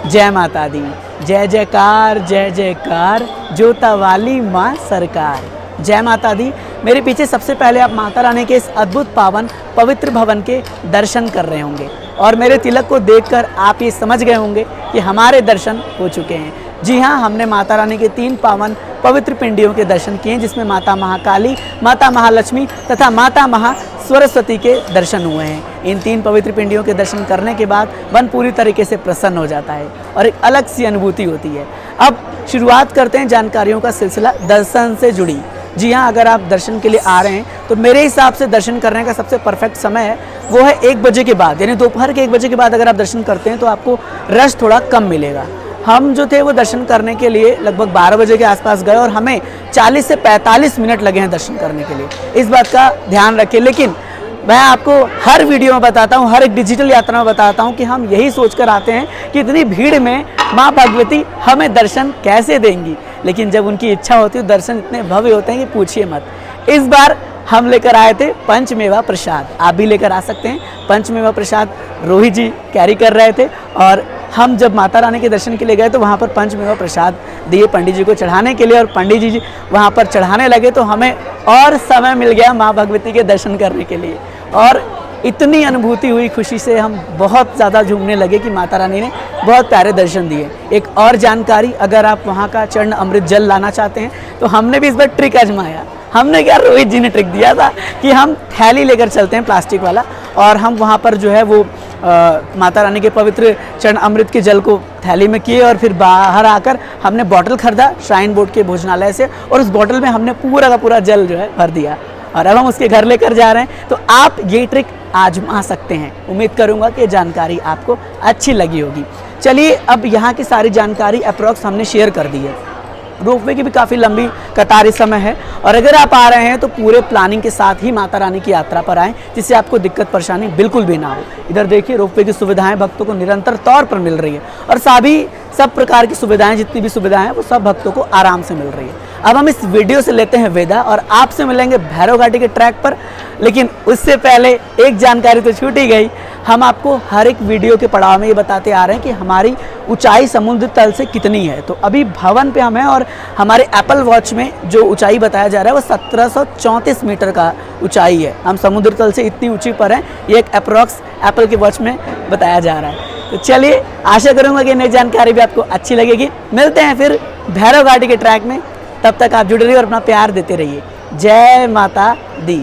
जय माता दी। जय जयकार जय जयकार, जोता वाली माँ सरकार। जय माता दी। मेरे पीछे सबसे पहले आप माता रानी के इस अद्भुत पावन पवित्र भवन के दर्शन कर रहे होंगे और मेरे तिलक को देखकर आप ये समझ गए होंगे कि हमारे दर्शन हो चुके हैं। जी हाँ, हमने माता रानी के 3 पावन पवित्र पिंडियों के दर्शन किए, जिसमें माता महाकाली, माता महालक्ष्मी तथा माता महासरस्वती के दर्शन हुए हैं। इन 3 पवित्र पिंडियों के दर्शन करने के बाद मन पूरी तरीके से प्रसन्न हो जाता है और एक अलग सी अनुभूति होती है। अब शुरुआत करते हैं जानकारियों का सिलसिला दर्शन से जुड़ी। जी हाँ, अगर आप दर्शन के लिए आ रहे हैं तो मेरे हिसाब से दर्शन करने का सबसे परफेक्ट समय है वो है 1 बजे के बाद, यानी दोपहर के 1 बजे के बाद अगर आप दर्शन करते हैं तो आपको रश थोड़ा कम मिलेगा। हम जो थे वो दर्शन करने के लिए लगभग 12 बजे के आसपास गए और हमें 40 से 45 मिनट लगे हैं दर्शन करने के लिए। इस बात का ध्यान रखें। लेकिन मैं आपको हर वीडियो में बताता हूँ, हर एक डिजिटल यात्रा में बताता हूँ कि हम यही सोचकर आते हैं कि इतनी भीड़ में माँ भगवती हमें दर्शन कैसे देंगी, लेकिन जब उनकी इच्छा होती है दर्शन इतने भव्य होते हैं कि पूछिए मत। इस बार हम लेकर आए थे पंचमेवा प्रसाद, आप भी लेकर आ सकते हैं। पंचमेवा प्रसाद रोहित जी कैरी कर रहे थे और हम जब माता रानी के दर्शन के लिए गए तो वहाँ पर पंचमेवा प्रसाद दिए पंडित जी को चढ़ाने के लिए और पंडित जी वहाँ पर चढ़ाने लगे तो हमें और समय मिल गया माँ भगवती के दर्शन करने के लिए और इतनी अनुभूति हुई, खुशी से हम बहुत ज़्यादा झूमने लगे कि माता रानी ने बहुत प्यारे दर्शन दिए। एक और जानकारी, अगर आप वहाँ का चरण अमृत जल लाना चाहते हैं तो हमने भी इस बार ट्रिक आजमाया। हमने क्या, रोहित जी ने ट्रिक दिया था कि हम थैली लेकर चलते हैं प्लास्टिक वाला और हम वहाँ पर जो है वो माता रानी के पवित्र चरण अमृत के जल को थैली में किए और फिर बाहर आकर हमने बॉटल खरीदा श्राइन बोर्ड के भोजनालय से और उस बॉटल में हमने पूरा का पूरा जल जो है भर दिया और अब हम उसके घर लेकर जा रहे हैं। तो आप ये ट्रिक आजमा सकते हैं। उम्मीद करूंगा कि जानकारी आपको अच्छी लगी होगी। चलिए, अब यहाँ की सारी जानकारी अप्रॉक्स हमने शेयर कर दी है। रोपवे की भी काफ़ी लंबी कतार इस समय है और अगर आप आ रहे हैं तो पूरे प्लानिंग के साथ ही माता रानी की यात्रा पर आएँ, जिससे आपको दिक्कत परेशानी बिल्कुल भी ना हो। इधर देखिए, रोपवे की सुविधाएं भक्तों को निरंतर तौर पर मिल रही है और सब प्रकार की सुविधाएं, जितनी भी सुविधाएं हैं वो सब भक्तों को आराम से मिल रही है। अब हम इस वीडियो से लेते हैं विदा और आपसे मिलेंगे भैरव घाटी के ट्रैक पर। लेकिन उससे पहले एक जानकारी तो छूट ही गई। हम आपको हर एक वीडियो के पड़ाव में ये बताते आ रहे हैं कि हमारी ऊंचाई समुद्र तल से कितनी है। तो अभी भवन पे हम हैं और हमारे एप्पल वॉच में जो ऊंचाई बताया जा रहा है वो 1734 मीटर का ऊंचाई है। हम समुद्र तल से इतनी ऊंची पर हैं, ये एक अप्रॉक्स एप्पल के वॉच में बताया जा रहा है। तो चलिए, आशा करूँगा कि नई जानकारी भी आपको अच्छी लगेगी। मिलते हैं फिर भैरव घाटी के ट्रैक में, तब तक आप जुड़े रहिए और अपना प्यार देते रहिए। जय माता दी।